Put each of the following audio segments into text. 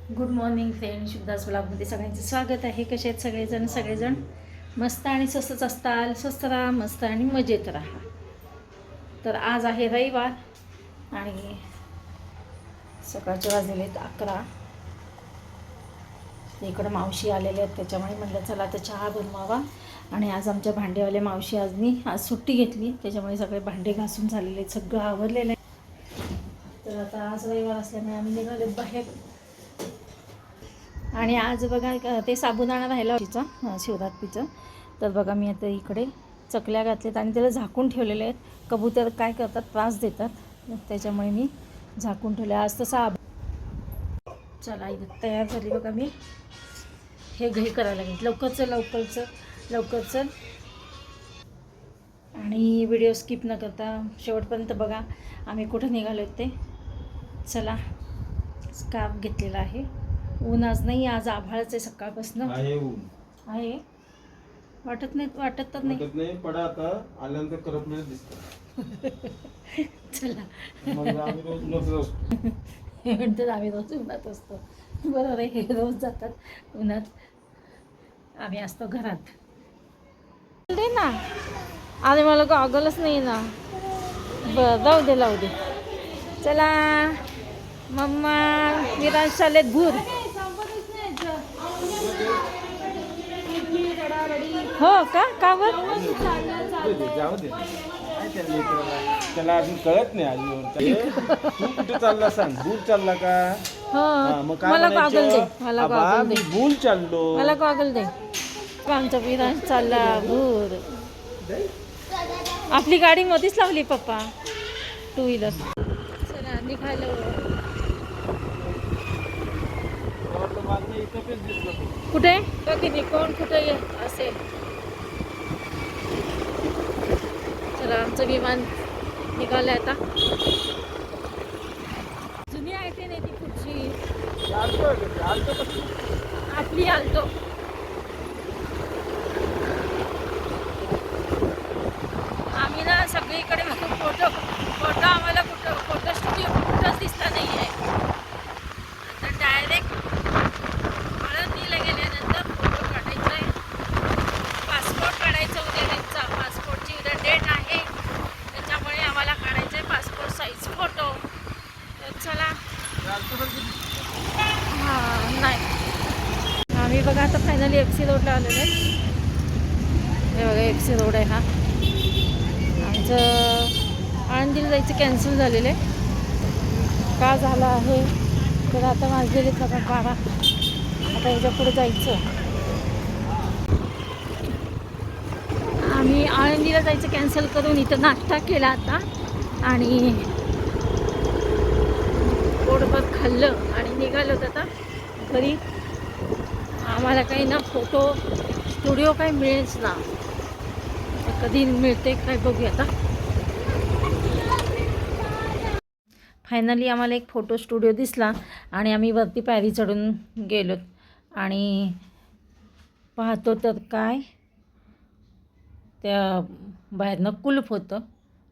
Good morning friend, शुभदास ब्लॉगमध्ये सगळ्यांचं स्वागत आहे. कसे आहेत सगळेजण मस्त आणि स्वस्तच असताल. स्वस्त राहा, मस्त आणि मजेत राहा. तर आज आहे रविवार आणि सकाळचे वाजलेले आहेत 11. इकडं मावशी आलेले आहेत, त्याच्यामुळे म्हटलं चला तर चहा बनवावा. आणि आज आमच्या भांडेवाले मावशी आज सुट्टी घेतली, त्याच्यामुळे सगळे भांडे घासून झालेले आहेत, सगळं आवरलेलं आहे. तर आता आज रविवार असल्यामुळे आम्ही निघालो बाहेर. आणि आज बघा ते साबुदाणा राहिला शिवरात्रीचं. तर बघा मी आता इकडे चकल्या घातल्यात आणि त्याला झाकून ठेवलेले आहेत. कबूतर काय करतात, त्रास देतात, त्याच्यामुळे मी झाकून ठेवले. आज तसा चला इथं तयार झाली बघा. मी हे घरी करायला लागेल. लवकर चल आणि व्हिडिओ स्किप न करता शेवटपर्यंत बघा. आम्ही कुठं निघालो ते. चला, स्कार्फ घेतलेला आहे. ऊन आज नाही, आज आभाळच आहे सकाळपासून. आहे ऊन आहे, वाटत नाही पडा आता आल्यानंतर करपलेलं दिसतं. चला म्हणजे आम्ही रोज उन्हात असतो. म्हणतात आम्ही रोज उन्हात असतो. बरोबर आहे, हे रोज जातात उन्हात, आम्ही असतो घरात. दे ना, आणि मला गॉगलच नाही ना. बरं, लावू दे. चला मम्मा, विराज शाळेत भूर. हो का बरं? त्याला अजून कळत नाही. अजून तू कुठे चालला सांग. भूल चालला का? मग मला गॉगल दे. भूल चाललो. मला गॉगल दे. आमचा विराज चालला भूर. आपली गाडी मध्येच लावली पप्पा, 2 व्हीलर. चला निघालो. कुठे किती कोण कुठे असेल. चला आमचं विमान निघालं आता. जुनी आयटी नाही ती कुठची, आपली आलतो. आम्ही ना सगळीकडे फोटो आम्हाला फोटो स्टुडिओ कुठंच दिसला नाही आहे. तर डायरेक्ट आळंदीला गेल्यानंतर फोटो काढायचा आहे. पासपोर्ट काढायचा उद्या. त्यांचा पासपोर्टची उद्या डेट आहे, त्याच्यामुळे आम्हाला काढायचं आहे पासपोर्ट साईज फोटो. तर चला. हां नाही, आम्ही बघा आता फायनली FC रोडला आलेलो आहे. हे बघा FC रोड आहे हा. आमचं आळंदीला जायचं कॅन्सल झालेलं आहे. का झालं आहे तर आता वाजलेले सगळं 12. आता याच्या पुढे जायचं. आम्ही आळंदीला जायचं कॅन्सल करून इथं नाश्ता केला आता आणि पोटभर खाल्लं आणि निघालो होतं आता घरी. आम्हाला काही ना फोटो स्टुडिओ काही मिळेच ना, कधी मिळते काय बघूया आता. फायनली आम्हाला एक फोटो स्टुडिओ दिसला आणि आम्ही वरती पायरी चढून गेलो आणि पाहतो तर काय, त्या बाहेरनं कुलूप होतं,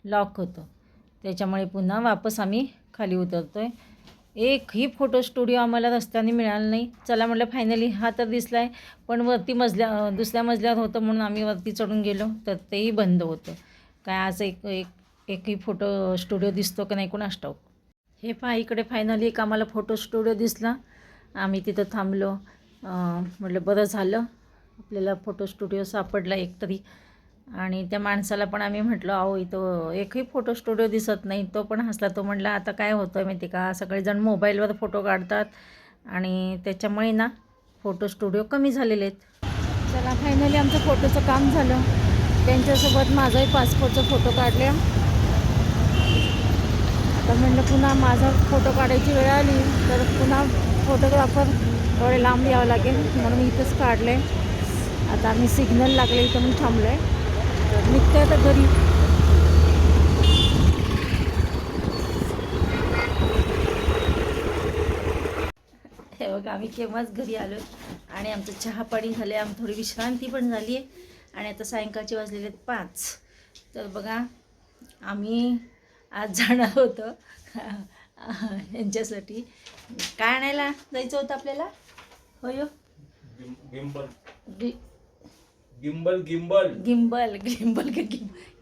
लॉक होतं. त्याच्यामुळे पुन्हा वापस आम्ही खाली उतरतो आहे. एकही फोटो स्टुडिओ आम्हाला रस्त्याने मिळाला नाही. चला म्हटलं फायनली हा तर दिसला आहे, पण वरती दुसऱ्या मजल्यावर होतं म्हणून आम्ही वरती चढून गेलो तर तेही बंद होतं. काय आज एकही फोटो स्टुडिओ दिसतो का नाही कोणास ठाऊक. हे पहा इकडे फायनली एक आम्हाला फोटो स्टुडिओ दिसला. आम्ही तिथं थांबलो. म्हटलं बरं झालं आपल्याला फोटो स्टुडिओ सापडला एकतरी. आणि त्या माणसाला पण आम्ही म्हटलं अहो इथं एकही फोटो स्टुडिओ दिसत नाही. तो पण हसला. तो म्हटला आता काय होतं आहे माहिती का, सगळेजण मोबाईलवर फोटो काढतात आणि त्याच्यामुळे ना फोटो स्टुडिओ कमी झालेले आहेत. चला फायनली आमचं फोटोचं काम झालं. त्यांच्यासोबत माझाही पासपोर्टचा फोटो काढले. आता म्हटलं पुन्हा माझा फोटो काढायची वेळ आली तर पुन्हा फोटोग्राफर थोडे लांब यावं लागेल, म्हणून इथंच काढलं आहे. आता आम्ही सिग्नल लागले इथं म्हणून थांबलो आहे. तर निघते आता घरी. हे बघा आम्ही केव्हाच घरी आलो आणि आमचं चहापाणी झालं. आम्ही थोडी विश्रांती पण झाली आहे आणि आता सायंकाळचे वाजलेले आहेत 5. तर बघा आम्ही आज जाणार होतो यांच्यासाठी काय आणायला जायचं होतं आपल्याला. होय हो? गिम्बल गि gimbal gimbal gimbal gimbal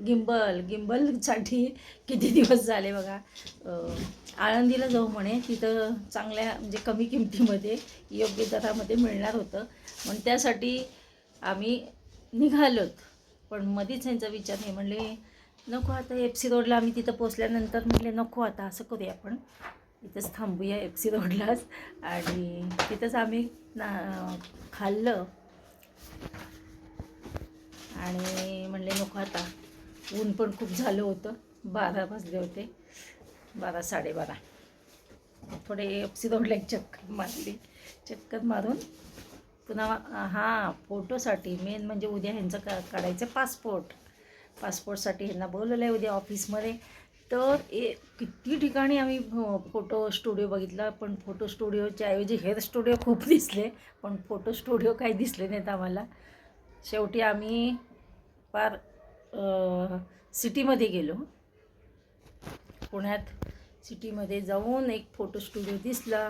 gimbal गिम्बलसाठी किती दिवस झाले बघा. आळंदीला जाऊ म्हणे, तिथं चांगल्या म्हणजे कमी किमतीमध्ये योग्य दरामध्ये मिळणार होतं. मग त्यासाठी आम्ही निघालोत. पण मध्येच यांचा विचार नाही, म्हणले नको आता FC रोडला. आम्ही तिथं पोचल्यानंतर म्हणले नको आता असं करूया, आपण इथंच थांबूया FC रोडलाच. आणि तिथंच आम्ही खाल्लं आणि म्हणले नको आता, ऊन पण खूप झालं होतं. 12 वाजले होते, 12 साडेबारा. थोडे FC रोडला एक चक्कर मारली. चक्कर मारून पुन्हा हां फोटोसाठी मेन म्हणजे उद्या ह्यांचं काढायचं पासपोर्टसाठी ह्यांना बोलवलं आहे उद्या ऑफिसमध्ये. तर किती ठिकाणी आम्ही फोटो स्टुडिओ बघितला, पण फोटो स्टुडिओच्या ऐवजी हेअर स्टुडिओ खूप दिसले, पण फोटो स्टुडिओ काही दिसले नाहीत आम्हाला. शेवटी आम्ही पार सिटीमध्ये गेलो. पुण्यात सिटीमध्ये जाऊन एक फोटो स्टुडिओ दिसला,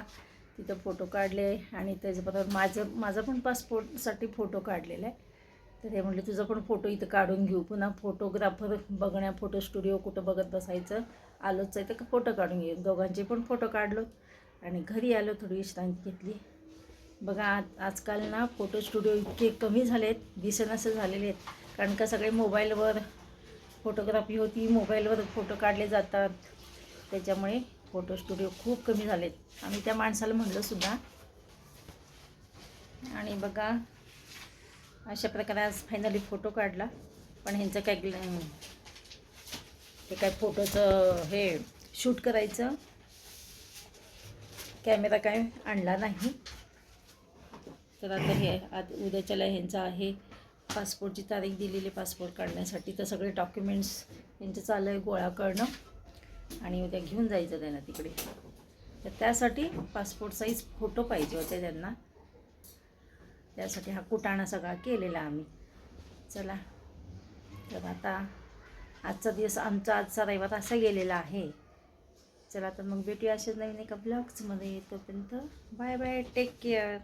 तिथं फोटो काढले. आणि त्याच्याबरोबर माझं पण पासपोर्टसाठी फोटो काढलेला आहे. तर ते म्हटले तुझं पण फोटो इथं काढून घेऊ. पुन्हा फोटोग्राफर फोटो स्टुडिओ कुठं बघत बसायचं, आलोच आहे तर फोटो काढून घेऊ. दोघांचे पण फोटो काढलो आणि घरी आलो, थोडी विश्रांती घेतली. बघा आजकाल ना फोटो स्टुडिओ इतके कमी झाले आहेत, दिसेनासे झालेले आहेत. कारण का सगळे मोबाईलवर फोटोग्राफी होती, मोबाईलवर फोटो काढले जातात. त्याच्यामुळे फोटो स्टुडिओ खूप कमी झालेत. आम्ही त्या माणसाला म्हणलं सुद्धा. आणि बघा अशा प्रकारे आज फायनली फोटो काढला. पण ह्यांचं काय फोटोचं हे शूट करायचं, कॅमेरा काय आणला नाही. तर आता हे उद्याच्याला ह्यांचं आहे पासपोर्टची तारीख दिलेली पासपोर्ट काढण्यासाठी. तर सगळे डॉक्युमेंट्स यांचं चाललं आहे गोळा करणं आणि उद्या घेऊन जायचं त्यांना तिकडे. तर त्यासाठी पासपोर्ट साईज फोटो पाहिजे होते त्यांना. त्यासाठी हा कुटाणा सगळा केलेला आम्ही. चला तर आता आजचा दिवस आजचा रविवार असा गेलेला आहे. चला तर मग भेटूया असेच नवीन एका ब्लॉग्समध्ये. तोपर्यंत बाय बाय, टेक केअर.